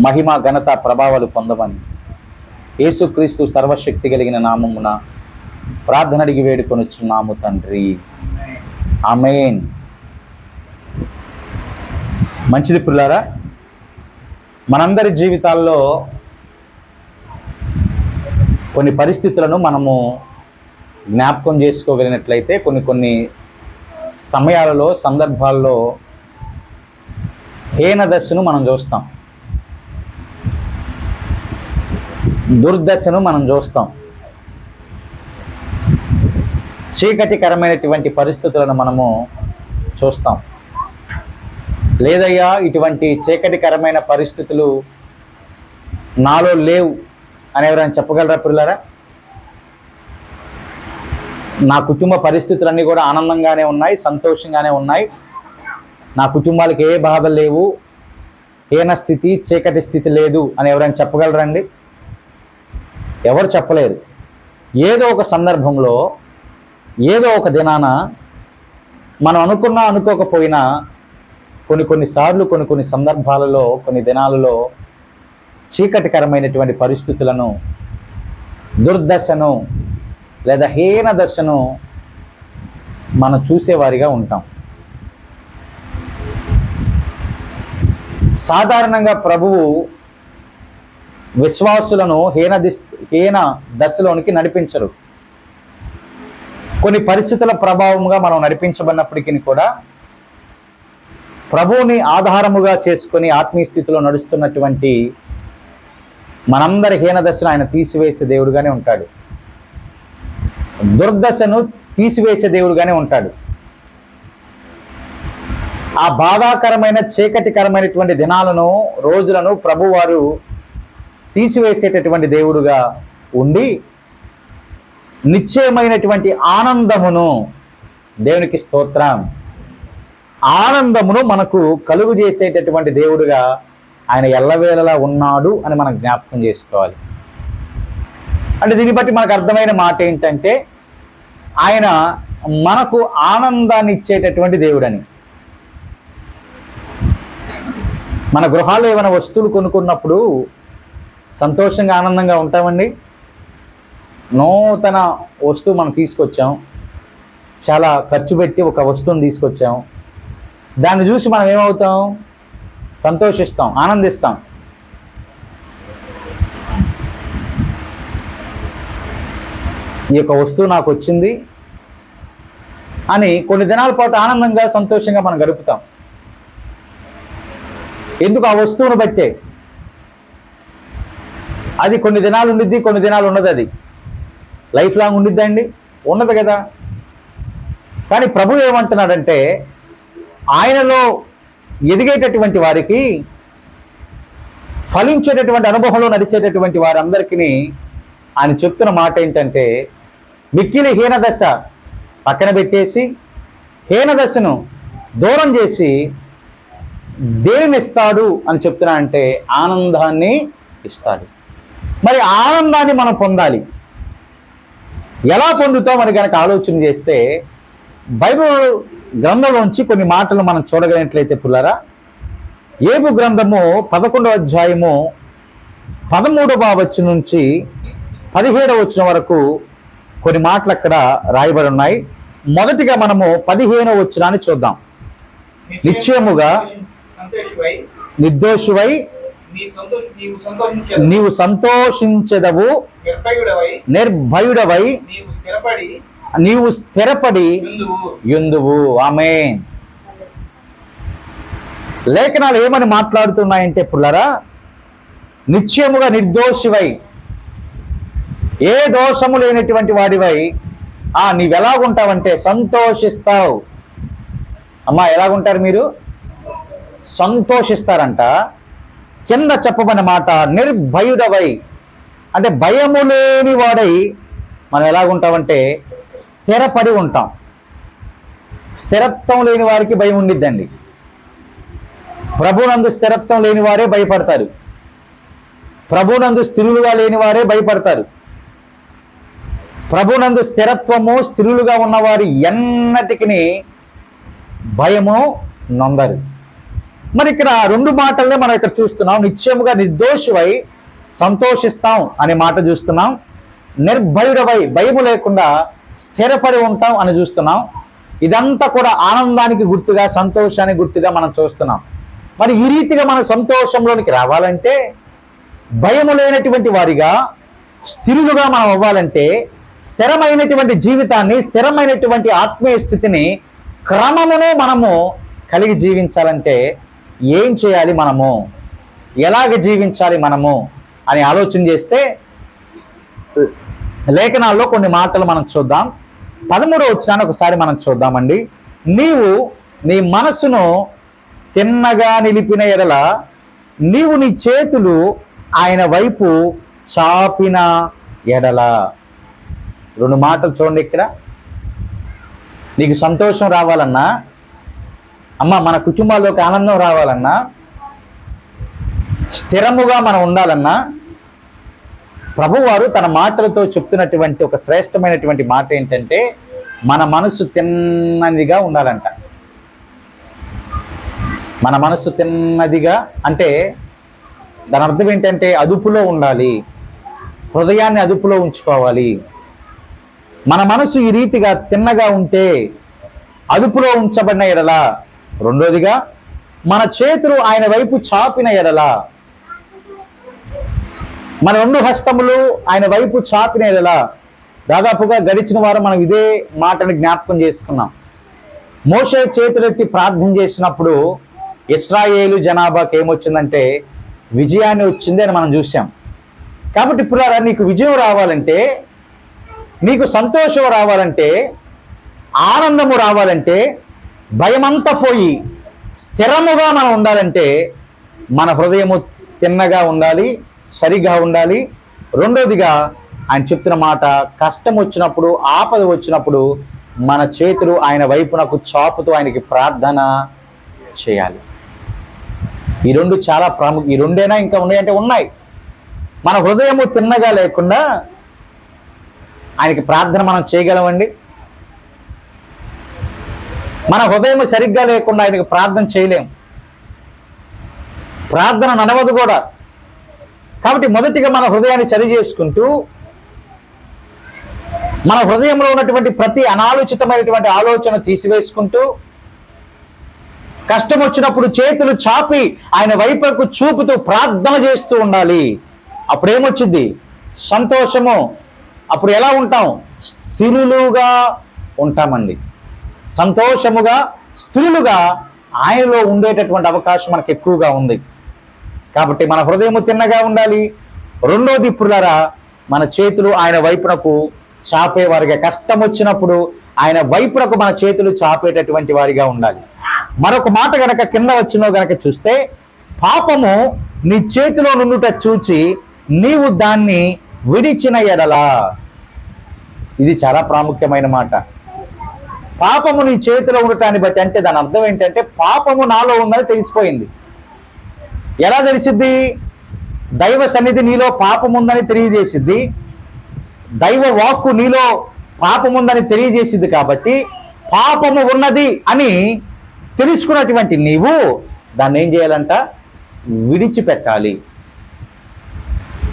మహిమ ఘనత ప్రభావాలు పొందమని యేసుక్రీస్తు సర్వశక్తి కలిగిన నామమున ప్రార్థన అడిగి వేడుకొనుచున్నాము తండ్రి. ఆమేన్. మంచిది పిల్లారా, మనందరి జీవితాల్లో కొన్ని పరిస్థితులను మనము జ్ఞాపకం చేసుకోగలిగినట్లయితే కొన్ని సమయాలలో, సందర్భాల్లో హీనదశను మనం చూస్తాం, దుర్దశను మనం చూస్తాం, చీకటికరమైనటువంటి పరిస్థితులను మనము చూస్తాం. లేదయ్యా, ఇటువంటి చీకటికరమైన పరిస్థితులు నాలో లేవు అని ఎవరైనా చెప్పగలరా పిల్లరా? నా కుటుంబ పరిస్థితులన్నీ కూడా ఆనందంగానే ఉన్నాయి, సంతోషంగానే ఉన్నాయి, నా కుటుంబాలకు ఏ బాధలు లేవు, హీన స్థితి, చీకటి స్థితి లేదు అని ఎవరైనా చెప్పగలరండి? ఎవరు చెప్పలేరు. ఏదో ఒక సందర్భంలో, ఏదో ఒక దినాన మనం అనుకున్నా అనుకోకపోయినా కొన్నిసార్లు కొన్ని సందర్భాలలో, కొన్ని దినాలలో చీకటికరమైనటువంటి పరిస్థితులను, దుర్దశను లేదా హీన దశను మనం చూసేవారిగా ఉంటాం. సాధారణంగా ప్రభువు విశ్వాసులను హీన దశలోనికి నడిపించరు. కొన్ని పరిస్థితుల ప్రభావముగా మనం నడిపించబడినప్పటికీ కూడా ప్రభువుని ఆధారముగా చేసుకొని ఆత్మీయ స్థితిలో నడుస్తున్నటువంటి మనందరి హీన దశను ఆయన తీసివేసే దేవుడుగానే ఉంటాడు. దుర్దశను తీసివేసే దేవుడుగానే ఉంటాడు. ఆ బాధాకరమైన, చీకటికరమైనటువంటి దినాలను, రోజులను ప్రభువారు తీసివేసేటటువంటి దేవుడుగా ఉండి నిశ్చయమైనటువంటి ఆనందమును, దేవునికి స్తోత్రం, ఆనందమును మనకు కలుగు చేసేటటువంటి దేవుడుగా ఆయన ఎల్లవేళలా ఉన్నాడు అని మనం జ్ఞాపకం చేసుకోవాలి. అంటే దీన్ని బట్టి మనకు అర్థమైన మాట ఏంటంటే, ఆయన మనకు ఆనందాన్ని ఇచ్చేటటువంటి దేవుడని. మన గృహాల్లో ఏమైనా వస్తువులు కొనుక్కున్నప్పుడు సంతోషంగా, ఆనందంగా ఉంటామండి. నూతన వస్తువు మనం తీసుకొచ్చాం, చాలా ఖర్చు పెట్టి ఒక వస్తువుని తీసుకొచ్చాం, దాన్ని చూసి మనం ఏమవుతాం? సంతోషిస్తాం, ఆనందిస్తాం. ఈ యొక్క వస్తువు నాకు వచ్చింది అని కొన్ని దినాల పాటు ఆనందంగా, సంతోషంగా మనం గడుపుతాం. ఎందుకు? ఆ వస్తువును బట్టే. అది కొన్ని దినాలు ఉండిద్ది, కొన్ని దినాలు ఉండదు. అది లైఫ్ లాంగ్ ఉండిద్దండి? ఉండదు కదా. కానీ ప్రభు ఏమంటున్నాడంటే, ఆయనలో ఎదిగేటటువంటి వారికి, ఫలించేటటువంటి అనుభవంలో నడిచేటటువంటి వారందరికీ ఆయన చెప్తున్న మాట ఏంటంటే, మిక్కిలి హీనదశ పక్కన పెట్టేసి, హీనదశను దూరం చేసి దేనిని ఇస్తాడు అని చెప్తున్నా అంటే ఆనందాన్ని ఇస్తాడు. మరి ఆనందాన్ని మనం పొందాలి. ఎలా పొందుతాం అని కనుక ఆలోచన చేస్తే, బైబిల్ గ్రంథంలోంచి కొన్ని మాటలు మనం చూడగలిగినట్లయితే పుల్లారా, యోబు గ్రంథము 11వ అధ్యాయము 13వ వచనం నుంచి 17వ వచనం వరకు కొన్ని మాటలు అక్కడ రాయబడి ఉన్నాయి. మొదటిగా మనము 15వ వచనాన్ని చూద్దాం. నిశ్చయముగా నిర్దోషివై నీవు సంతోషించెదవు, నిర్భయుడవై నీవు స్థిరపడి యుందువు. ఆమేన్. లేఖనాలు ఏమని మాట్లాడుతున్నాయంటే పుల్లరా, నిశ్చయముగా నిర్దోషివై, ఏ దోషము లేనటువంటి వాడివై నీవెలాగుంటావంటే సంతోషిస్తావు. అమ్మా, ఎలాగుంటారు మీరు? సంతోషిస్తారంట. కింద చెప్పబడిన మాట నిర్భయుడవై, అంటే భయము లేని వాడై మనం ఎలాగుంటామంటే స్థిరపడి ఉంటాం. స్థిరత్వం లేని వారికి భయం ఉండిద్దండి. ప్రభునందు స్థిరత్వం లేని వారే భయపడతారు. ప్రభునందు స్థిరులుగా లేని వారే భయపడతారు. ప్రభునందు స్థిరత్వము, స్థిరులుగా ఉన్నవారు ఎన్నటికి భయము నొందరు. మరి ఇక్కడ రెండు మాటలనే మనం ఇక్కడ చూస్తున్నాం. నిశ్చయముగా నిర్దోషివై సంతోషిస్తాం అనే మాట చూస్తున్నాం. నిర్భయుడవై భయము లేకుండా స్థిరపడి ఉంటాం అని చూస్తున్నాం. ఇదంతా కూడా ఆనందానికి గుర్తుగా, సంతోషానికి గుర్తుగా మనం చూస్తున్నాం. మరి ఈ రీతిగా మన సంతోషంలోనికి రావాలంటే, భయము లేనటువంటి వారిగా స్థిరులుగా మనం అవ్వాలంటే, స్థిరమైనటువంటి జీవితాన్ని, స్థిరమైనటువంటి ఆత్మీయ స్థితిని క్రమమునే మనము కలిగి జీవించాలంటే ఏం చేయాలి, మనము ఎలాగ జీవించాలి మనము అని ఆలోచన చేస్తే లేఖనాల్లో కొన్ని మాటలు మనం చూద్దాం. 13వ వచనాన్ని ఒకసారి మనం చూద్దామండి. నీవు నీ మనసును తిన్నగా నిలిపిన ఎడల నీవు నీ చేతులు ఆయన వైపు చాపిన ఎడల. రెండు మాటలు చూడండి ఇక్కడ. నీకు సంతోషం రావాలన్నా, మన కుటుంబాల్లోకి ఆనందం రావాలన్నా, స్థిరముగా మనం ఉండాలన్నా, ప్రభువారు తన మాటలతో చెప్తున్నటువంటి ఒక శ్రేష్టమైనటువంటి మాట ఏంటంటే, మన మనసు తిన్నదిగా ఉండాలంట. మన మనసు తిన్నదిగా అంటే దాని అర్థం ఏంటంటే అదుపులో ఉండాలి, హృదయాన్ని అదుపులో ఉంచుకోవాలి. మన మనసు ఈ రీతిగా తిన్నగా ఉంటే, అదుపులో ఉంచబడిన ఎడల, రెండోదిగా మన చేతులు ఆయన వైపు చాపిన ఎడల, మన రెండు హస్తములు ఆయన వైపు చాపిన ఎడల. దాదాపుగా గడిచిన వారం మనం ఇదే మాటను జ్ఞాపకం చేసుకున్నాం. మోషే చేతులెత్తి ప్రార్థన చేసినప్పుడు ఇశ్రాయేలు జనాభాకి ఏమొచ్చిందంటే విజయాన్ని వచ్చింది అని మనం చూసాం. కాబట్టి ఇప్పుడు నీకు విజయం రావాలంటే, నీకు సంతోషం రావాలంటే, ఆనందము రావాలంటే, భయమంతా పోయి స్థిరముగా మనం ఉండాలంటే మన హృదయము తిన్నగా ఉండాలి, సరిగా ఉండాలి. రెండోదిగా ఆయన చెప్తున్న మాట, కష్టం వచ్చినప్పుడు, ఆపద వచ్చినప్పుడు మన చేతులు ఆయన వైపునకు చాపుతూ ఆయనకి ప్రార్థన చేయాలి. ఈ రెండు చాలా ప్రాముఖ్యం. ఈ రెండైనా ఇంకా ఉన్నాయంటే ఉన్నాయి. మన హృదయము తిన్నగా లేకుండా ఆయనకి ప్రార్థన మనం చేయగలమండి? మన హృదయం సరిగ్గా లేకుండా ఆయనకి ప్రార్థన చేయలేం. ప్రార్థన నడవదు కూడా. కాబట్టి మొదటిగా మన హృదయాన్ని సరి చేసుకుంటూ, మన హృదయంలో ఉన్నటువంటి ప్రతి అనాలోచితమైనటువంటి ఆలోచన తీసివేసుకుంటూ, కష్టం వచ్చినప్పుడు చేతులు చాపి ఆయన వైపుకు చూపుతూ ప్రార్థన చేస్తూ ఉండాలి. అప్పుడేమొచ్చింది? సంతోషము. అప్పుడు ఎలా ఉంటాం? స్థిరులుగా ఉంటామండి. సంతోషముగా, స్థిరులుగా ఆయనలో ఉండేటటువంటి అవకాశం మనకు ఎక్కువగా ఉంది. కాబట్టి మన హృదయము తిన్నగా ఉండాలి. రెండోది ఇప్పుడులారా, మన చేతులు ఆయన వైపునకు చాపేవారిగా, కష్టం వచ్చినప్పుడు ఆయన వైపునకు మన చేతులు చాపేటటువంటి వారిగా ఉండాలి. మరొక మాట గనక కింద వచ్చినో గనక చూస్తే, పాపము నీ చేతిలో నుండుట చూచి నీవు దాన్ని విడిచిన ఎడలా. ఇది చాలా ప్రాముఖ్యమైన మాట. పాపము నీ చేతిలో ఉండటాన్ని బట్టి, అంటే దాని అర్థం ఏంటంటే పాపము నాలో ఉందని తెలిసిపోయింది. ఎలా తెలిసిద్ది? దైవ సన్నిధి నీలో పాపం ఉందని తెలియజేసిద్ది, దైవ వాక్కు నీలో పాపం ఉందని తెలియజేసిద్ది. కాబట్టి పాపము ఉన్నది అని తెలుసుకున్నటువంటి నీవు దాన్ని ఏం చేయాలంట? విడిచిపెట్టాలి.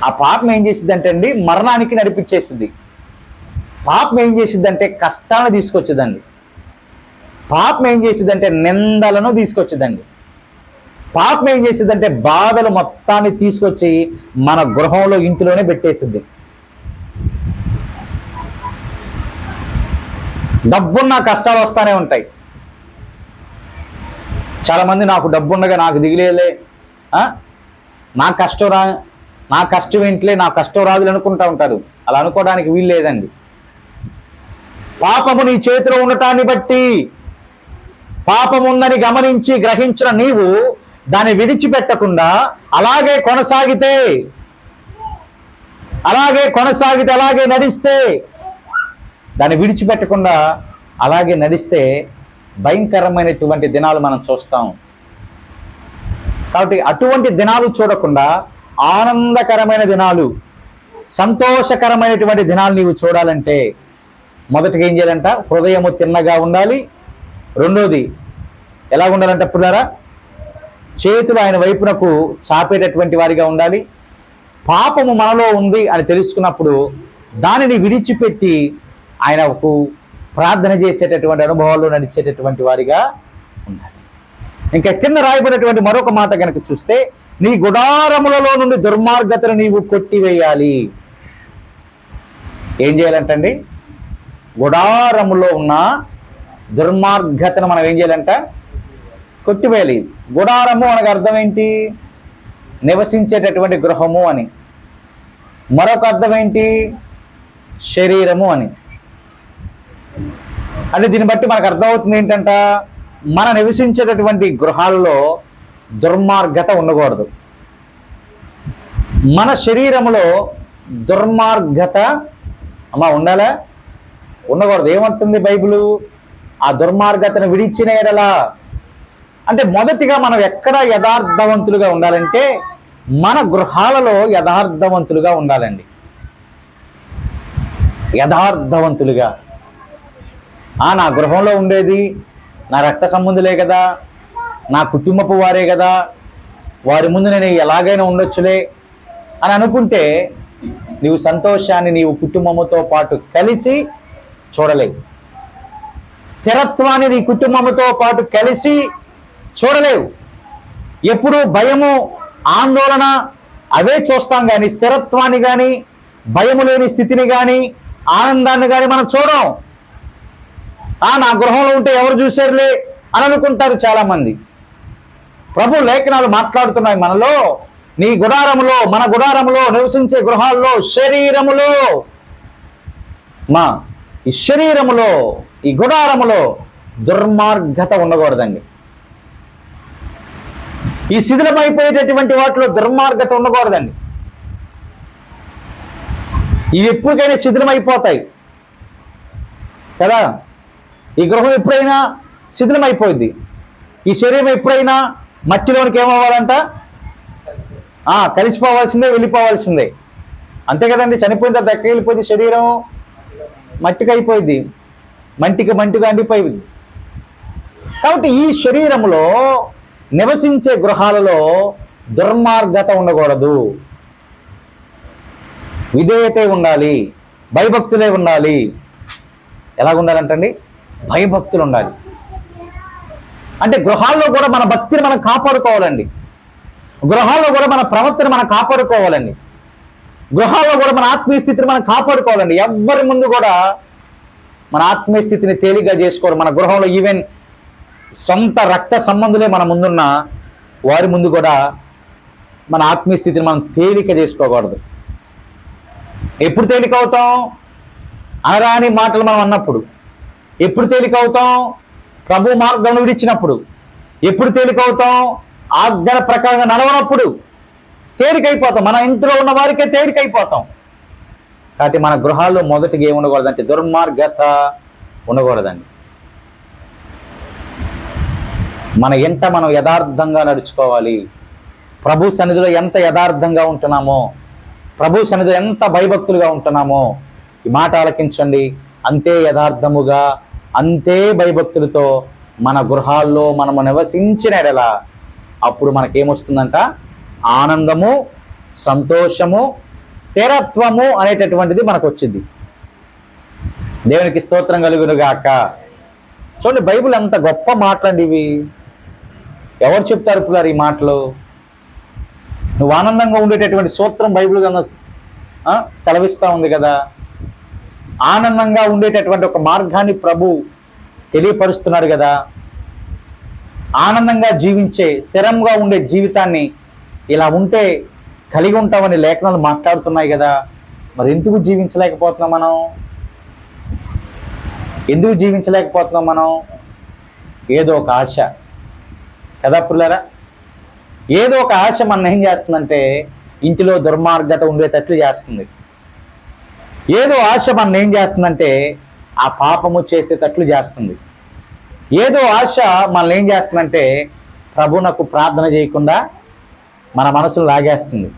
ఆ పాపం ఏం చేసిద్ది అంటే అండి, మరణానికి నడిపించేసిద్ది. పాపం ఏం చేసిద్దంటే కష్టాలను తీసుకొచ్చేదండి. పాపం ఏం చేసిద్దంటే నిందలను తీసుకొచ్చేదండి. పాపం ఏం చేసిద్దంటే బాధలు మొత్తాన్ని తీసుకొచ్చి మన గృహంలో, ఇంటిలోనే పెట్టేసిద్ది. డబ్బున్న కష్టాలు వస్తానే ఉంటాయి. చాలామంది నాకు డబ్బుండగా నాకు దిగిలేలే, నా కష్టం ఏంటిలే, నా కష్టం రాదులు అనుకుంటా ఉంటారు. అలా అనుకోవడానికి వీలు లేదండి. పాపము నీ చేతిలో ఉండటాన్ని బట్టి, పాపం ఉందని గమనించి గ్రహించిన నీవు దాన్ని విడిచిపెట్టకుండా అలాగే కొనసాగితే, అలాగే నడిస్తే, దాన్ని విడిచిపెట్టకుండా అలాగే నడిస్తే భయంకరమైనటువంటి దినాలు మనం చూస్తాం. కాబట్టి అటువంటి దినాలు చూడకుండా ఆనందకరమైన దినాలు, సంతోషకరమైనటువంటి దినాలు నీవు చూడాలంటే మొదటిగా ఏం చేయాలంట? హృదయము తిన్నగా ఉండాలి. రెండోది ఎలా ఉండాలంటే, పుల్లారా, చేతులు ఆయన వైపునకు చాపేటటువంటి వారిగా ఉండాలి. పాపము మనలో ఉంది అని తెలుసుకున్నప్పుడు దానిని విడిచిపెట్టి ఆయనకు ప్రార్థన చేసేటటువంటి అనుభవాల్లో నడిచేటటువంటి వారిగా ఉండాలి. ఇంకా కింద రాయబడినటువంటి మరొక మాట కనుక చూస్తే, నీ గుడారములలో నుండి దుర్మార్గతను నీవు కొట్టివేయాలి. ఏం చేయాలంటండి? గుడారములో ఉన్న దుర్మార్గతను మనం ఏం చేయాలంట? కొట్టివేయాలి. గుడారము అనగా అర్థం ఏంటి? నివసించేటటువంటి గృహము అని. మరొక అర్థం ఏంటి? శరీరము అని. అంటే దీన్ని బట్టి మనకు అర్థమవుతుంది ఏంటంట, మన నివసించేటటువంటి గృహాల్లో దుర్మార్గత ఉండకూడదు. మన శరీరములో దుర్మార్గత ఉండాలా? ఉండకూడదు. ఏమంటుంది బైబిలు? ఆ దుర్మార్గతను విడిచిన ఎడల అంటే మొదటిగా మనం ఎక్కడ యథార్థవంతులుగా ఉండాలంటే మన గృహాలలో యథార్థవంతులుగా ఉండాలండి. యథార్థవంతులుగా. నా గృహంలో ఉండేది నా రక్త సంబంధులే కదా, నా కుటుంబపు వారే కదా, వారి ముందు నేను ఎలాగైనా ఉండొచ్చులే అని అనుకుంటే నీవు సంతోషాన్ని నీవు కుటుంబముతో పాటు కలిసి చూడలేవు. స్థిరత్వాన్ని నీ కుటుంబముతో పాటు కలిసి చూడలేవు. ఎప్పుడు భయము, ఆందోళన అవే చూస్తాం కానీ స్థిరత్వాన్ని కానీ, భయము లేని స్థితిని కానీ, ఆనందాన్ని కానీ మనం చూడం. నా గృహంలో ఉంటే ఎవరు చూశారులే అని అనుకుంటారు చాలామంది. ప్రభు లేఖనాలు మాట్లాడుతున్నాయి మనలో, నీ గుడారములో, మన గుడారములో, నివసించే గృహాల్లో, శరీరములో, ఈ శరీరములో, ఈ గుడారములో దుర్మార్గత ఉండకూడదండి. ఈ శిథిలమైపోయేటటువంటి వాటిలో దుర్మార్గత ఉండకూడదండి. ఇవి ఎప్పటికైనా శిథిలమైపోతాయి కదా. ఈ గృహం ఎప్పుడైనా శిథిలమైపోయింది. ఈ శరీరం ఎప్పుడైనా మట్టిలోనికి ఏమవ్వాలంట? కలిసిపోవాల్సిందే, వెళ్ళిపోవాల్సిందే. అంతే కదండి. చనిపోయిన తర్వాత ఎక్కడికి వెళ్ళిపోయింది? శరీరం మట్టికి అయిపోయింది, మంటిగా అండిపోయింది. కాబట్టి ఈ శరీరంలో నివసించే గృహాలలో దుర్మార్గత ఉండకూడదు. విధేయత ఉండాలి, భయభక్తులే ఉండాలి. ఎలాగుండాలంటండి? భయభక్తులు ఉండాలి. అంటే గృహాల్లో కూడా మన భక్తిని మనం కాపాడుకోవాలండి. గృహాల్లో కూడా మన ప్రవర్తన మనం కాపాడుకోవాలండి. గృహాల్లో కూడా మన ఆత్మీయ స్థితిని మనం కాపాడుకోవాలండి. ఎవ్వరి ముందు కూడా మన ఆత్మీయ స్థితిని తేలిగ్గా చేసుకోవాలి. మన గృహంలో ఈవెన్ సొంత రక్త సంబంధులే మన ముందున్న వారి ముందు కూడా మన ఆత్మీయ స్థితిని మనం తేలిక చేసుకోకూడదు. ఎప్పుడు తేలిక అవుతాం? అనరాని మాటలు మనం అన్నప్పుడు. ఎప్పుడు తేలిక అవుతాం? ప్రభు మార్గం విడిచినప్పుడు. ఎప్పుడు తేలిక అవుతాం? ఆజ్ఞల ప్రకారంగా నడవనప్పుడు తేలికైపోతాం. మన ఇంట్లో ఉన్న వారికే తేలికైపోతాం. కాబట్టి మన గృహాల్లో మొదటిగా ఏమి ఉండకూడదంటే దుర్మార్గత ఉండకూడదండి. మన ఎంట మనం యథార్థంగా నడుచుకోవాలి. ప్రభు సన్నిధిలో ఎంత యథార్థంగా ఉంటున్నామో, ప్రభు సన్నిధిలో ఎంత భయభక్తులుగా ఉంటున్నామో ఈ మాట ఆలకించండి. అంతే యథార్థముగా, అంతే భయభక్తులతో మన గృహాల్లో మనము నివసించిన ఎడల అప్పుడు మనకేమొస్తుందంట? ఆనందము, సంతోషము, స్థిరత్వము అనేటటువంటిది మనకు వచ్చింది. దేవునికి స్తోత్రం కలుగునుగాక. చూడండి, బైబిల్ ఎంత గొప్ప మాటలండి ఇవి. ఎవరు చెప్తారు పిల్లలు ఈ మాటలు? నువ్వు ఆనందంగా ఉండేటటువంటి సూత్రం బైబిల్ కన్నా సెలవిస్తూ ఉంది కదా. ఆనందంగా ఉండేటటువంటి ఒక మార్గాన్ని ప్రభు తెలియపరుస్తున్నాడు కదా. ఆనందంగా జీవించే, స్థిరంగా ఉండే జీవితాన్ని ఇలా ఉంటే కలిగి ఉంటామని లేఖనాలు మాట్లాడుతున్నాయి కదా. మరి ఎందుకు జీవించలేకపోతున్నాం మనం? ఎందుకు జీవించలేకపోతున్నాం మనం? ఏదో ఒక ఆశ కదా పుల్లారా. ఏదో ఒక ఆశ మనం ఏం చేస్తుందంటే ఇంటిలో దుర్మార్గత ఉండేటట్లు చేస్తుంది. ఏదో ఆశ మనం ఏం చేస్తుందంటే ఆ పాపము చేసేటట్లు చేస్తుంది. ఏదో ఆశ మనల్ని ఏం చేస్తుందంటే ప్రభువునకు ప్రార్థన చేయకుండా మన మనసును లాగేస్తుంది.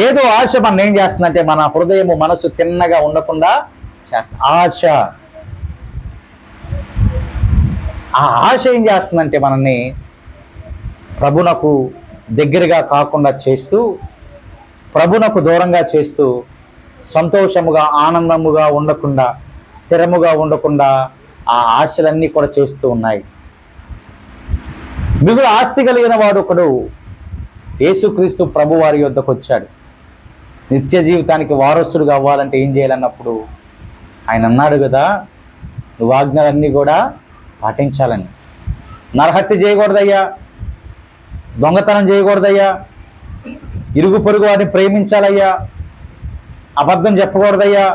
ఏదో ఆశ మనం ఏం చేస్తుందంటే మన హృదయము, మనసు తిన్నగా ఉండకుండా చేస్తుంది. ఆశ, ఆ ఆశ ఏం చేస్తుందంటే మనల్ని ప్రభునకు దగ్గరగా కాకుండా చేస్తూ, ప్రభునకు దూరంగా చేస్తూ, సంతోషముగా ఆనందముగా ఉండకుండా, స్థిరముగా ఉండకుండా ఆ ఆశలన్నీ కూడా చేస్తూ ఉన్నాయి. మిగులు ఆస్తి కలిగిన వాడు ఒకడు యేసుక్రీస్తు ప్రభు వారి యొద్దకు వచ్చాడు. నిత్య జీవితానికి వారసుడుగా అవ్వాలంటే ఏం చేయాలన్నప్పుడు ఆయన అన్నాడు కదా, నువ్వు ఆజ్ఞలన్నీ కూడా పాటించాలని. నరహత్య చేయకూడదయ్యా, దొంగతనం చేయకూడదయ్యా, ఇరుగు పొరుగు వారిని ప్రేమించాలయ్యా, అబద్ధం చెప్పకూడదయ్యా.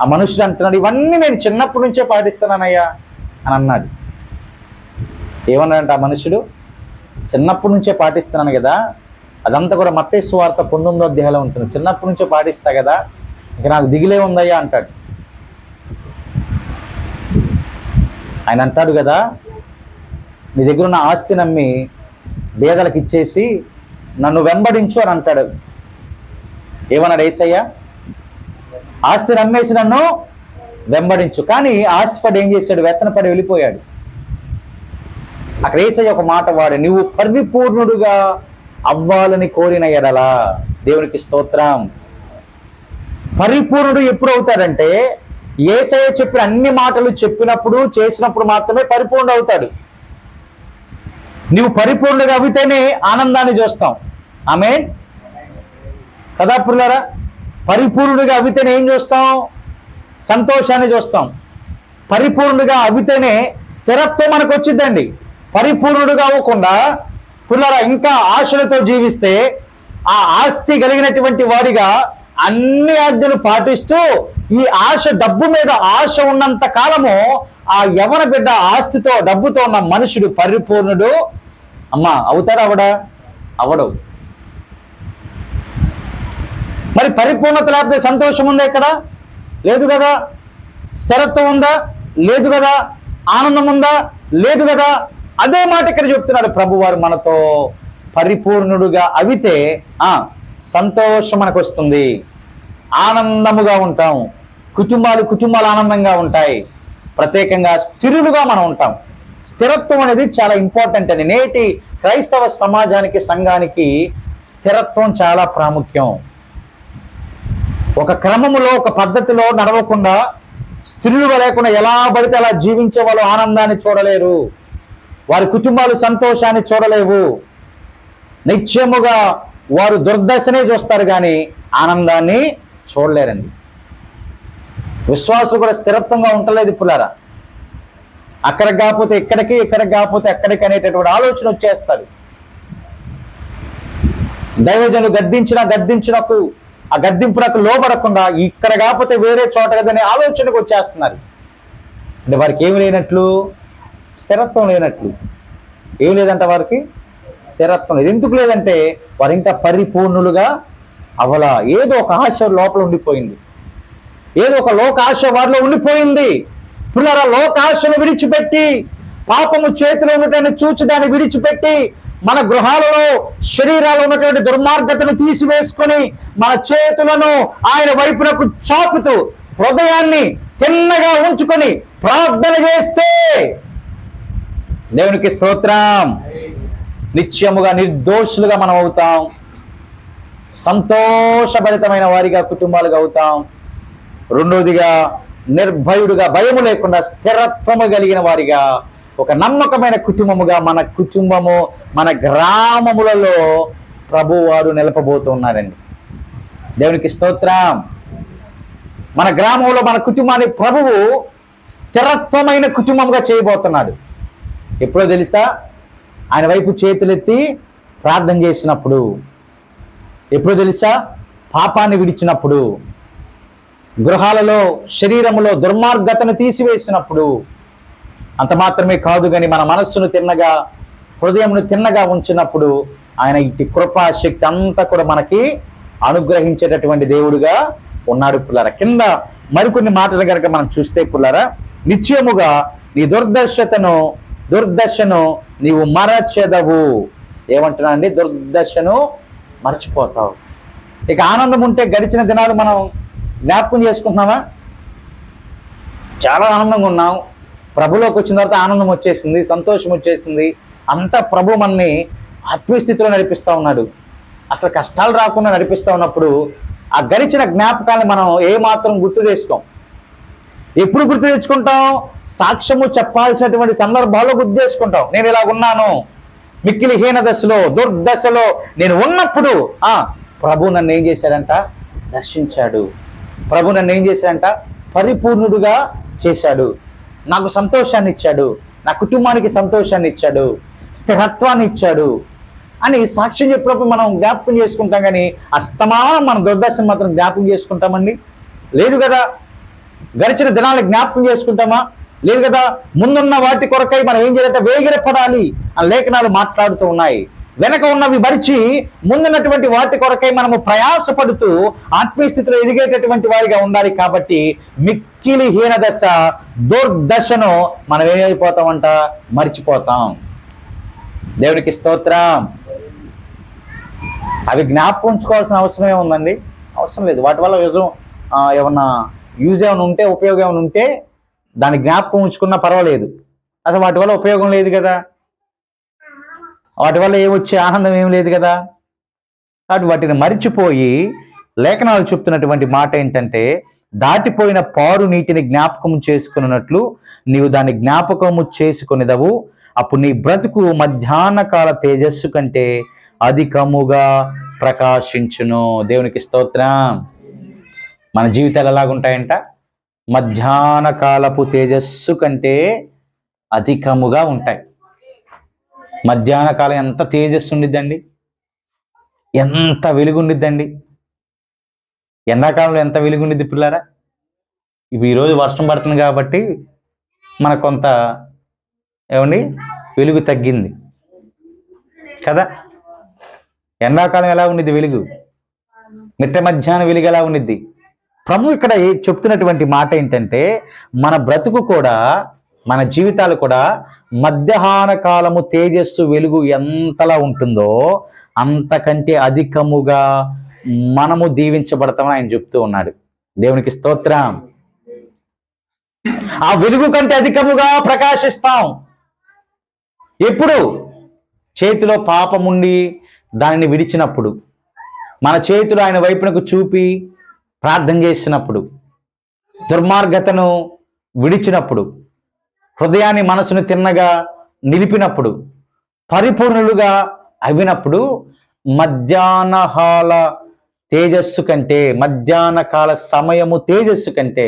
ఆ మనుషుడు అంటున్నాడు, ఇవన్నీ నేను చిన్నప్పటి నుంచే పాటిస్తున్నానయ్యా అని అన్నాడు. ఏమన్నాడంటే ఆ మనుషుడు, చిన్నప్పటి నుంచే పాటిస్తున్నాను కదా, అదంతా కూడా మత్తయి సువార్త 19వ అధ్యాయంలో ఉంటుంది. చిన్నప్పటి నుంచే పాటిస్తా కదా, ఇక నాకు దిగులే ఉందయ్యా అంటాడు. ఆయన అంటాడు కదా, నీ దగ్గర ఉన్న ఆస్తి నమ్మి పేదలకు ఇచ్చేసి నన్ను వెంబడించు అని అంటాడు. ఏమన్నాడు యేసయ్య? ఆస్తి నమ్మేసి నన్ను వెంబడించు. కానీ ఆస్తిపడి ఏం చేశాడు? వ్యసనపడి వెళ్ళిపోయాడు. అక్కడ యేసయ్య ఒక మాట వాడు, నువ్వు పరిపూర్ణుడుగా అవ్వాలని కోరిన ఎడలా. దేవునికి స్తోత్రం. పరిపూర్ణుడు ఎప్పుడు అవుతాడంటే యేసయ్య చెప్పిన అన్ని మాటలు చెప్పినప్పుడు, చేసినప్పుడు మాత్రమే పరిపూర్ణుడు అవుతాడు. నువ్వు పరిపూర్ణుడిగా అవితేనే ఆనందాన్ని చూస్తాం. ఆమేన్ కదా పుల్లారా? పరిపూర్ణుడిగా అవితేనే ఏం చూస్తాం? సంతోషాన్ని చూస్తాం. పరిపూర్ణుడిగా అవితేనే స్థిరత్వం మనకు వచ్చిందండి. పరిపూర్ణుడిగా అవ్వకుండా పుల్లారా ఇంకా ఆశలతో జీవిస్తే, ఆ ఆస్తి కలిగినటువంటి వారిగా అన్ని ఆజ్ఞలు పాటిస్తూ ఈ ఆశ, డబ్బు మీద ఆశ ఉన్నంత కాలము ఆ యవన బిడ్డ ఆస్తితో డబ్బుతో ఉన్న మనుషుడు పరిపూర్ణుడు అమ్మా అవుతాడా? అవడా? అవడు. మరి పరిపూర్ణత లేకపోతే సంతోషం ఉందా? ఇక్కడ లేదు కదా. స్థిరత్వం ఉందా? లేదు కదా. ఆనందం ఉందా? లేదు కదా. అదే మాట ఇక్కడ చెప్తున్నాడు ప్రభువారు మనతో. పరిపూర్ణుడుగా అవితే సంతోషం మనకు వస్తుంది, ఆనందముగా ఉంటాం, కుటుంబాలు ఆనందంగా ఉంటాయి, ప్రత్యేకంగా స్థిరులుగా మనం ఉంటాం. స్థిరత్వం అనేది చాలా ఇంపార్టెంట్ అండి. నేటి క్రైస్తవ సమాజానికి, సంఘానికి స్థిరత్వం చాలా ప్రాముఖ్యం. ఒక క్రమములో, ఒక పద్ధతిలో నడవకుండా, స్థిరులుగా లేకుండా ఎలా పడితే అలా జీవించే వాళ్ళు ఆనందాన్ని చూడలేరు. వారి కుటుంబాలు సంతోషాన్ని చూడలేవు. నిత్యముగా వారు దుర్దశనే చూస్తారు కానీ ఆనందాన్ని చూడలేరండి. విశ్వాసులు కూడా స్థిరత్వంగా ఉండలేదు పుల్లారా. అక్కడికి కాకపోతే ఇక్కడికి, ఇక్కడికి కాకపోతే అక్కడికి అనేటటువంటి ఆలోచన వచ్చేస్తాడు. దైవజనులు గద్దించినకు ఆ గద్దింపునకు లోబడకుండా ఇక్కడ కాకపోతే వేరే చోట కదనే ఆలోచనకు వచ్చేస్తున్నారు. అంటే వారికి ఏమి లేనట్లు? స్థిరత్వం లేనట్లు. ఏం లేదంట వారికి? స్థిరత్వం లేదు. ఎందుకు లేదంటే వారు ఇంకా పరిపూర్ణులుగా అవలా. ఏదో ఒక ఆశ లోపల ఉండిపోయింది, ఏదో ఒక లోకాశ వారిలో ఉండిపోయింది. పునరా లోకాశను విడిచిపెట్టి, పాపము చేతిలో ఉన్నదాన్ని చూచి దాన్ని విడిచిపెట్టి, మన గృహాలలో శరీరాలు ఉన్నటువంటి దుర్మార్గతను తీసివేసుకొని మన చేతులను ఆయన వైపునకు చాపుతూ హృదయాన్ని తిన్నగా ఉంచుకొని ప్రార్థన చేస్తే దేవునికి స్తోత్రం, నిత్యముగా నిర్దోషులుగా మనం అవుతాం. సంతోషభరితమైన వారిగా కుటుంబాలుగా అవుతాం. రెండోదిగా నిర్భయుడుగా, భయము లేకుండా స్థిరత్వము కలిగిన వారిగా, ఒక నమ్మకమైన కుటుంబముగా మన కుటుంబము, మన గ్రామములలో ప్రభువారు నిలపబోతున్నాడండి. దేవునికి స్తోత్రం. మన గ్రామంలో మన కుటుంబాన్ని ప్రభువు స్థిరత్వమైన కుటుంబంగా చేయబోతున్నాడు. ఎప్పుడో తెలుసా? ఆయన వైపు చేతులెత్తి ప్రార్థన చేసినప్పుడు. ఎప్పుడో తెలుసా? పాపాన్ని విడిచినప్పుడు, గృహాలలో శరీరములో దుర్మార్గతను తీసివేసినప్పుడు. అంత మాత్రమే కాదు కానీ మన మనస్సును తిన్నగా, హృదయమును తిన్నగా ఉంచినప్పుడు ఆయన ఇటు కృపా శక్తి అంతా కూడా మనకి అనుగ్రహించేటటువంటి దేవుడుగా ఉన్నాడు పుల్లారా. కింద మరికొన్ని మాటలు కనుక మనం చూస్తే పుల్లారా, నిశ్చయముగా నీ దుర్దశను నీవు మరచెదవు. ఏమంటున్నా అండి? దుర్దశను మర్చిపోతావు. ఇక ఆనందం ఉంటే గడిచిన దినాలు మనం జ్ఞాపకం చేసుకుంటున్నామా? చాలా ఆనందంగా ఉన్నాం. ప్రభులోకి వచ్చిన తర్వాత ఆనందం వచ్చేసింది, సంతోషం వచ్చేసింది, అంత ప్రభు మనని ఆత్మీయ స్థితిలో నడిపిస్తూ ఉన్నాడు. అసలు కష్టాలు రాకుండా నడిపిస్తూ ఉన్నప్పుడు ఆ గడిచిన జ్ఞాపకాలను మనం ఏమాత్రం గుర్తు చేసుకోం. ఎప్పుడు గుర్తు తెచ్చుకుంటాం? సాక్ష్యము చెప్పాల్సినటువంటి సందర్భాల్లో గుర్తు చేసుకుంటాం. నేను ఇలా ఉన్నాను, మిక్కిలి హీన దశలో, దుర్దశలో నేను ఉన్నప్పుడు ప్రభు నన్ను ఏం చేశాడంట? దర్శించాడు. ప్రభు నన్ను ఏం చేశాడంట? పరిపూర్ణుడుగా చేశాడు. నాకు సంతోషాన్ని ఇచ్చాడు, నా కుటుంబానికి సంతోషాన్ని ఇచ్చాడు, స్థిరత్వాన్ని ఇచ్చాడు అని సాక్ష్యం చెప్పినప్పుడు మనం జ్ఞాపకం చేసుకుంటాం. కానీ అస్తమానం మన దుర్దశను మాత్రం జ్ఞాపకం చేసుకుంటామండి? లేదు కదా. గడిచిన దినాలను జ్ఞాపకం చేసుకుంటామా? లేదు కదా. ముందున్న వాటి కొరకై మనం ఏం చేయాలంటే వేగిరపడాలి అని లేఖనాలు మాట్లాడుతూ ఉన్నాయి. వెనక ఉన్నవి మరిచి ముందున్నటువంటి వాటి కొరకై మనము ప్రయాసపడుతూ ఆత్మీయ స్థితిలో ఎదిగేటటువంటి వారిగా ఉండాలి. కాబట్టి మిక్కిలి హీన దశ, దుర్దశను మనం ఏమైపోతామంట? మర్చిపోతాం. దేవుడికి స్తోత్రం. అవి జ్ఞాపకం ఉంచుకోవాల్సిన అవసరం ఏముందండి? అవసరం లేదు. వాటి వల్ల ఏమన్నా యూజ్ ఏమైనా ఉంటే, ఉపయోగం ఏమైనా ఉంటే దాన్ని జ్ఞాపకం ఉంచుకున్నా పర్వాలేదు. అసలు వాటి వల్ల ఉపయోగం లేదు కదా, వాటి వల్ల ఏమొచ్చే ఆనందం ఏం లేదు కదా. కాబట్టి వాటిని మరిచిపోయి లేఖనాలు చెప్తున్నటువంటి మాట ఏంటంటే, దాటిపోయిన పారు నీటిని జ్ఞాపకము చేసుకున్నట్లు నీవు దాన్ని జ్ఞాపకము చేసుకునేదవు. అప్పుడు నీ బ్రతుకు మధ్యాహ్న కాల తేజస్సు కంటే అధికముగా ప్రకాశించును. దేవునికి స్తోత్రం. మన జీవితాలు ఎలాగుంటాయంట? మధ్యాహ్న కాలపు తేజస్సు కంటే అధికముగా ఉంటాయి. మధ్యాహ్న కాలం ఎంత తేజస్సు ఉండిద్దండి, ఎంత వెలుగుండిద్దండి. ఎండాకాలంలో ఎంత వెలుగుండిద్ది పిల్లారా? ఇప్పుడు ఈరోజు వర్షం పడుతుంది కాబట్టి మనకు కొంత వెలుగు తగ్గింది కదా. ఎండాకాలం ఎలా ఉండిద్ది వెలుగు? మిట్ట మధ్యాహ్నం వెలుగు ఎలా ఉండిద్ది? ప్రభు ఇక్కడ చెప్తున్నటువంటి మాట ఏంటంటే, మన బ్రతుకు కూడా, మన జీవితాలు కూడా మధ్యాహ్న కాలము తేజస్సు వెలుగు ఎంతలా ఉంటుందో అంతకంటే అధికముగా మనము దీవించబడతామని ఆయన చెప్తూ ఉన్నాడు. దేవునికి స్తోత్రం. ఆ వెలుగు కంటే అధికముగా ప్రకాశిస్తాం. ఎప్పుడు? చేతిలో పాపముండి దానిని విడిచినప్పుడు, మన చేతులు ఆయన వైపునకు చూపి ప్రార్థన చేసినప్పుడు, దుర్మార్గతను విడిచినప్పుడు, హృదయాన్ని మనసును తిన్నగా నిలిపినప్పుడు, పరిపూర్ణులుగా అవినప్పుడు మధ్యాహ్నకాల తేజస్సు కంటే, మధ్యాహ్న కాల సమయము తేజస్సు కంటే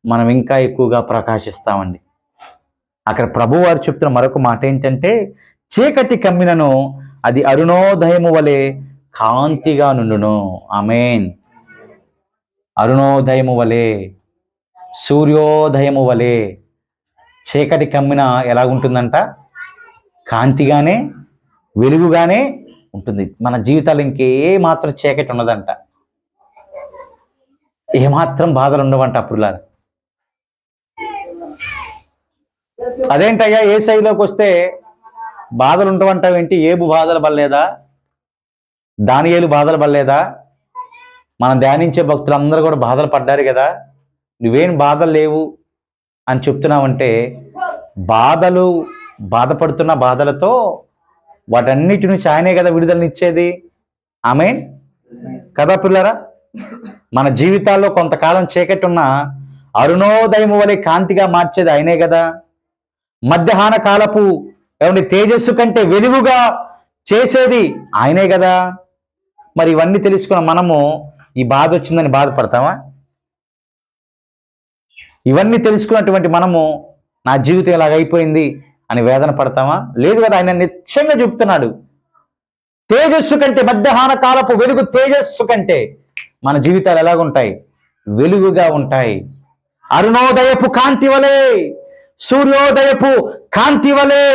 మనం ఇంకా ఎక్కువగా ప్రకాశిస్తామండి. అక్కడ ప్రభువారు చెప్తున్న మరొక మాట ఏంటంటే, చీకటి కమ్మినను అది అరుణోదయము వలె కాంతిగా నుండును. ఆమేన్. అరుణోదయము వలె, సూర్యోదయము వలె చీకటి కమ్మిన ఎలాగుంటుందంట? కాంతిగానే, వెలుగుగానే ఉంటుంది. మన జీవితాలు ఇంకే మాత్రం చీకటి ఉన్నదంట, ఏమాత్రం బాధలు ఉండవంట. అప్పుడులా అదేంటయ్యా యేసయ్యలోకి వస్తే బాధలు ఉండవంటావేంటి? ఏబు బాధలు పడలేదా? దానియేలు బాధలు పడలేదా? మనం ధ్యానించే భక్తులందరూ కూడా బాధలు పడ్డారు కదా. నువ్వేం బాధలు లేవు అని చెప్తున్నావంటే, బాధపడుతున్న బాధలతో వాటన్నిటి నుంచి ఆయనే కదా విడుదలనిచ్చేది. ఆమేన్ కదా పిల్లరా. మన జీవితాల్లో కొంతకాలం చీకటి ఉన్న అరుణోదయము వలె కాంతిగా మార్చేది ఆయనే కదా. మధ్యాహ్న కాలపు తేజస్సు కంటే వెలుగుగా చేసేది ఆయనే కదా. మరి ఇవన్నీ తెలుసుకున్న మనము ఈ బాధ వచ్చిందని బాధపడతామా? ఇవన్నీ తెలుసుకున్నటువంటి మనము నా జీవితం ఇలాగైపోయింది అని వేదన పడతామా? లేదు కదా. ఆయన నిశ్చయంగా చెప్తున్నాడు, తేజస్సు కంటే, మధ్యాహ్న కాలపు వెలుగు తేజస్సు కంటే మన జీవితాలు ఎలాగుంటాయి? వెలుగుగా ఉంటాయి. అరుణోదయపు కాంతి వలె, సూర్యోదయపు కాంతి వలె.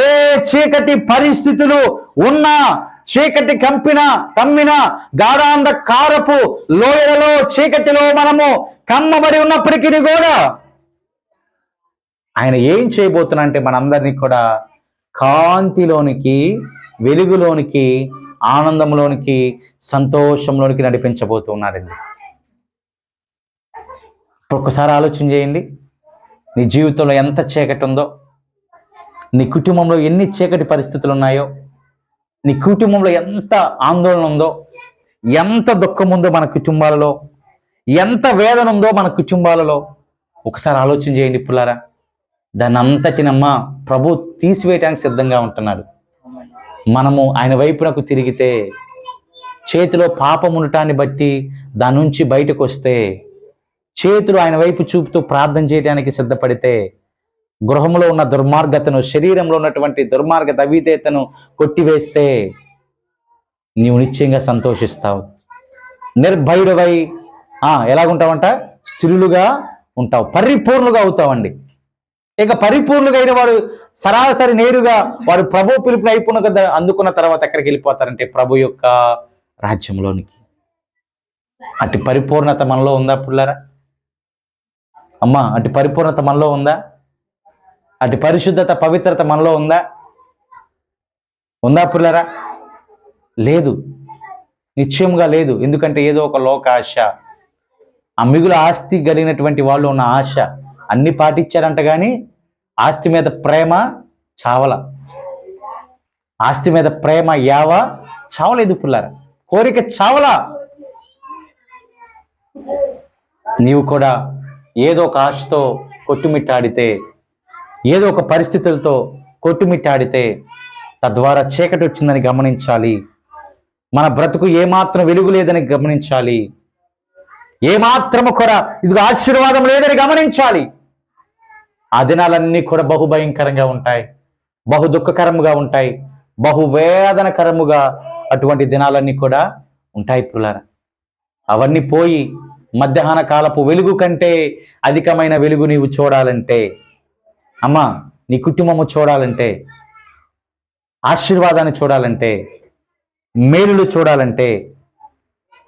ఏ చీకటి పరిస్థితులు ఉన్నా, చీకటి కమ్మిన గాఢాంధకారపు లోయలలో, చీకటిలో మనము కమ్మబడి ఉన్నప్పటికీ కూడా ఆయన ఏం చేయబోతున్నా అంటే మనందరినీ కూడా కాంతిలోనికి, వెలుగులోనికి, ఆనందంలోనికి, సంతోషంలోనికి నడిపించబోతున్నారండి. ఒక్కసారి ఆలోచన చేయండి. నీ జీవితంలో ఎంత చీకటి ఉందో, నీ కుటుంబంలో ఎన్ని చీకటి పరిస్థితులు ఉన్నాయో, నీ కుటుంబంలో ఎంత ఆందోళన ఉందో, ఎంత దుఃఖం ఉందో మన కుటుంబాలలో, ఎంత వేదన ఉందో మన కుటుంబాలలో ఒకసారి ఆలోచన చేయండి పుల్లారా. దాన్ని అంతటినమ్మా ప్రభు తీసివేయటానికి సిద్ధంగా ఉంటున్నాడు. మనము ఆయన వైపునకు తిరిగితే, చేతిలో పాపం ఉండటాన్ని బట్టి దాని నుంచి బయటకు వస్తే, చేతులు ఆయన వైపు చూపుతూ ప్రార్థన చేయడానికి సిద్ధపడితే, గృహంలో ఉన్న దుర్మార్గతను, శరీరంలో ఉన్నటువంటి దుర్మార్గత అవిధేయతను కొట్టివేస్తే నీవు నిశ్చయంగా సంతోషిస్తావు. నిర్భయుడవై ఎలాగుంటావంట? స్థిరులుగా ఉంటావు, పరిపూర్ణులుగా అవుతావండి. ఇక పరిపూర్ణులుగా అయిన వాడు సరాసరి నేరుగా వాడు ప్రభు పిలుపు నైపుణ్యత అందుకున్న తర్వాత ఎక్కడికి వెళ్ళిపోతారంటే ప్రభు యొక్క రాజ్యంలోనికి. అటు పరిపూర్ణత మనలో ఉందా పుల్లారా? అమ్మా, అటు పరిపూర్ణత మనలో ఉందా? అటు పరిశుద్ధత, పవిత్రత మనలో ఉందా? ఉందా పుల్లారా? లేదు, నిశ్చయంగా లేదు. ఎందుకంటే ఏదో ఒక లోక ఆశ, ఆ మిగులు ఆస్తి కలిగినటువంటి వాళ్ళు ఉన్న ఆశ అన్ని పాటించారంట, కానీ ఆస్తి మీద ప్రేమ చావల. ఆస్తి మీద ప్రేమ చావలేదు పుల్లారా, కోరిక చావలా. నీవు కూడా ఏదో ఒక ఆశతో కొట్టుమిట్టాడితే, ఏదో ఒక పరిస్థితులతో కొట్టుమిట్టాడితే తద్వారా చీకటి వచ్చిందని గమనించాలి. మన బ్రతుకు ఏమాత్రం వెలుగు లేదని గమనించాలి. ఏమాత్రము కూడా ఇదిగో ఆశీర్వాదం లేదని గమనించాలి. ఆ దినాలన్నీ కూడా బహుభయంకరంగా ఉంటాయి, బహు దుఃఖకరముగా ఉంటాయి, బహువేదనకరముగా అటువంటి దినాలన్నీ కూడా ఉంటాయి పుల్లారా. అవన్నీ పోయి మధ్యాహ్న కాలపు వెలుగు కంటే అధికమైన వెలుగు నీవు చూడాలంటే, అమ్మా నీ కుటుంబము చూడాలంటే, ఆశీర్వాదాన్ని చూడాలంటే, మేలులు చూడాలంటే,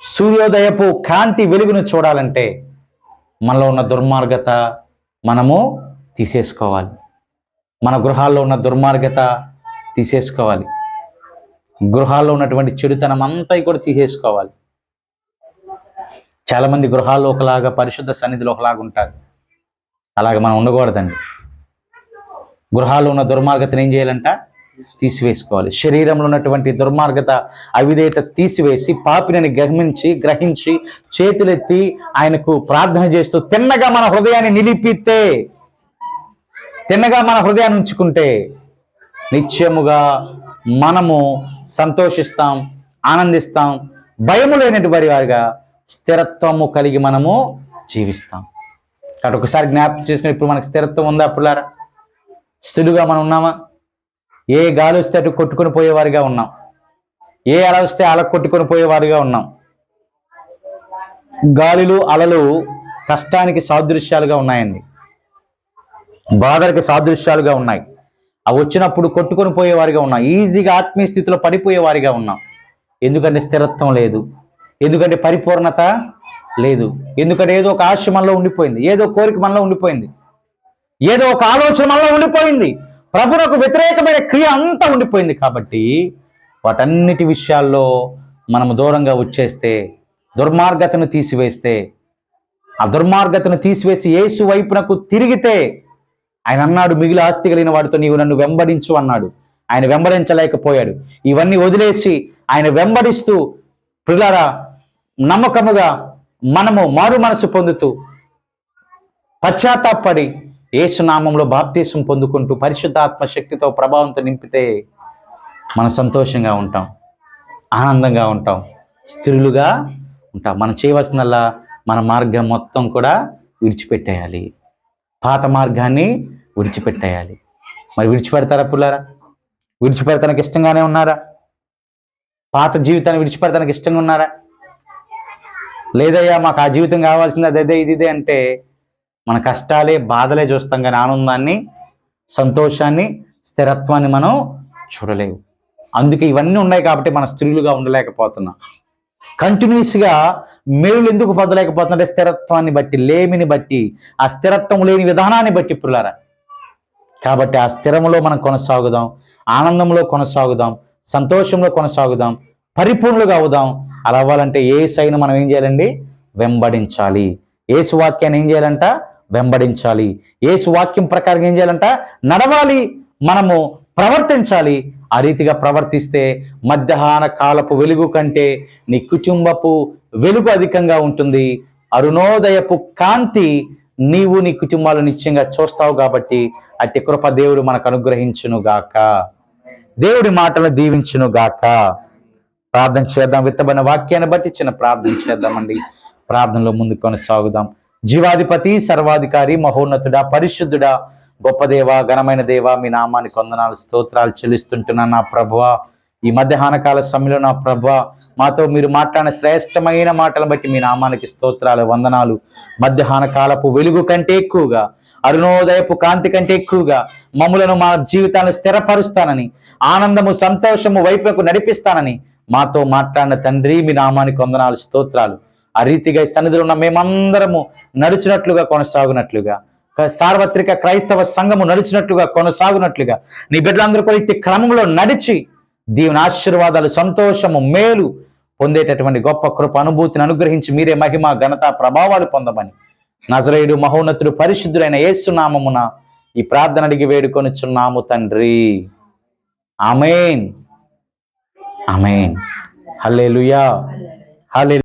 సూర్యోదయపు కాంతి వెలుగును చూడాలంటే మనలో ఉన్న దుర్మార్గత మనము తీసేసుకోవాలి. మన గృహాల్లో ఉన్న దుర్మార్గత తీసేసుకోవాలి. గృహాల్లో ఉన్నటువంటి చెడుతనం అంతా కూడా తీసేసుకోవాలి. చాలామంది గృహాల్లో ఒకలాగా, పరిశుద్ధ సన్నిధిలో ఒకలాగా ఉంటారు. అలాగే మనం ఉండకూడదండి. గృహాల్లో ఉన్న దుర్మార్గతను ఏం చేయాలంట? తీసివేసుకోవాలి. శరీరంలో ఉన్నటువంటి దుర్మార్గత, అవిధేయత తీసివేసి పాపిని గ్రహించి చేతులెత్తి ఆయనకు ప్రార్థన చేస్తూ తిన్నగా మన హృదయాన్ని నిలిపితే, తిన్నగా మన హృదయాన్ని ఉంచుకుంటే నిత్యముగా మనము సంతోషిస్తాం, ఆనందిస్తాం, భయము లేనటువంటి వారిగా స్థిరత్వము కలిగి మనము జీవిస్తాం. కాబట్టి ఒకసారి జ్ఞాపకం చేసుకుని, ఇప్పుడు మనకు స్థిరత్వం ఉందా పుల్లారా? స్థిరుగా మనం ఉన్నామా? ఏ గాలి వస్తే అటు కొట్టుకొని పోయేవారిగా ఉన్నాం, ఏ అల వస్తే అల కొట్టుకొని పోయేవారిగా ఉన్నాం. గాలులు, అలలు కష్టానికి సాదృశ్యాలుగా ఉన్నాయండి, బాధలకు సాదృశ్యాలుగా ఉన్నాయి. అవి వచ్చినప్పుడు కొట్టుకొని పోయేవారిగా ఉన్నాం, ఈజీగా ఆత్మీయ స్థితిలో పడిపోయేవారిగా ఉన్నాం. ఎందుకంటే స్థిరత్వం లేదు, ఎందుకంటే పరిపూర్ణత లేదు, ఎందుకంటే ఏదో ఒక ఆశ మనలో ఉండిపోయింది, ఏదో కోరిక మనలో ఉండిపోయింది, ఏదో ఒక ఆలోచన మనలో ఉండిపోయింది, ప్రభువుకు వ్యతిరేకమైన క్రియ అంతా ఉండిపోయింది. కాబట్టి వాటన్నిటి విషయాల్లో మనము దూరంగా వచ్చేస్తే, దుర్మార్గతను తీసివేస్తే, ఆ దుర్మార్గతను తీసివేసి యేసు వైపునకు తిరిగితే, ఆయన అన్నాడు, మిగిలి ఆస్తి కలిగిన వాడితో నీవు నన్ను వెంబడించు అన్నాడు. ఆయన వెంబడించలేకపోయాడు. ఇవన్నీ వదిలేసి ఆయన వెంబడిస్తూ ప్రియులారా నమ్మకముగా మనము మారు మనసు పొందుతూ పశ్చాత్తాపడి యేసు నామంలో బాప్తీసం పొందుకుంటూ పరిశుద్ధాత్మ శక్తితో ప్రభావంతో నింపితే మనం సంతోషంగా ఉంటాం, ఆనందంగా ఉంటాం, స్థిరులుగా ఉంటాం. మనం చేయవలసినల్లా మన మార్గం మొత్తం కూడా విడిచిపెట్టేయాలి, పాత మార్గాన్ని విడిచిపెట్టేయాలి. మరి విడిచిపెడతారా పుల్లారా? విడిచిపెడతానికి ఇష్టంగానే ఉన్నారా? పాత జీవితాన్ని విడిచిపెడతానికి ఇష్టంగా ఉన్నారా? లేదయ్యా మాకు ఆ జీవితం కావాల్సింది అదే ఇదే అంటే మన కష్టాలే, బాధలే చూస్తాం, కానీ ఆనందాన్ని, సంతోషాన్ని, స్థిరత్వాన్ని మనం చూడలేవు. అందుకే ఇవన్నీ ఉన్నాయి కాబట్టి మన స్త్రీలుగా ఉండలేకపోతున్నాం. కంటిన్యూస్గా మేలు ఎందుకు పొందలేకపోతుందంటే స్థిరత్వాన్ని బట్టి, లేమిని బట్టి, ఆ స్థిరత్వం లేని విధానాన్ని బట్టి పుల్లారా. కాబట్టి ఆ స్థిరములో మనం కొనసాగుదాం, ఆనందంలో కొనసాగుదాం, సంతోషంలో కొనసాగుదాం, పరిపూర్ణులుగా అవుదాం. అలా అవ్వాలంటే యేసయ్యను మనం ఏం చేయాలండి? వెంబడించాలి. యేసు వాక్యాన్ని ఏం చేయాలంట? వెంబడించాలి. యేసు వాక్యం ప్రకారం ఏం చేయాలంట? నడవాలి. మనము ప్రవర్తించాలి. ఆ రీతిగా ప్రవర్తిస్తే మధ్యాహ్న కాలపు వెలుగు కంటే నీ కుటుంబపు వెలుగు అధికంగా ఉంటుంది. అరుణోదయపు కాంతి నీవు నీ కుటుంబాలు నిత్యంగా చూస్తావు. కాబట్టి అతి కృప దేవుడు మనకు అనుగ్రహించును గాక. దేవుడి మాటలు దీవించును గాక. ప్రార్థన చేద్దాం. విత్తబడిన వాక్యాన్ని బట్టి చిన్న ప్రార్థన చేద్దామండి. ప్రార్థనలో ముందు కొనసాగుదాం. జీవాధిపతి, సర్వాధికారి, మహోన్నతుడా, పరిశుద్ధుడా, గొప్ప దేవ, ఘనమైన దేవ, మీ నామానికి వందనాలు స్తోత్రాలు చెల్లిస్తుంటున్నాను నా ప్రభువా. ఈ మధ్యాహ్న కాల సమయంలో నా ప్రభువా మాతో మీరు మాట్లాడిన శ్రేష్టమైన మాటలను బట్టి మీ నామానికి స్తోత్రాలు, వందనాలు. మధ్యాహ్న కాలపు వెలుగు కంటే ఎక్కువగా, అరుణోదయపు కాంతి కంటే ఎక్కువగా మమ్ములను మా జీవితాన్ని స్థిరపరుస్తానని, ఆనందము సంతోషము వైపుకు నడిపిస్తానని మాతో మాట్లాడిన తండ్రి, మీ నామానికి వందనాలు స్తోత్రాలు. ఆ రీతిగా ఈ సన్నిధిలో ఉన్న మేమందరము నడుచున్నట్లుగా, కొనసాగునట్లుగా, సార్వత్రిక క్రైస్తవ సంఘము నడిచినట్లుగా, కొనసాగునట్లుగా నీ బిడ్డలందరూ కూడా ఇట్టి క్రమంలో నడిచి దేవుని ఆశీర్వాదాలు, సంతోషము, మేలు పొందేటటువంటి గొప్ప కృప అనుభూతిని అనుగ్రహించి మీరే మహిమ, ఘనత, ప్రభావాలు పొందమని నజరేయుడు, మహోన్నతుడు, పరిశుద్ధుడైన యేసు నామమున ఈ ప్రార్థన అడిగి వేడుకొనుచున్నాము తండ్రి. ఆమేన్, ఆమేన్. హల్లెలూయా, హల్లెలూయా.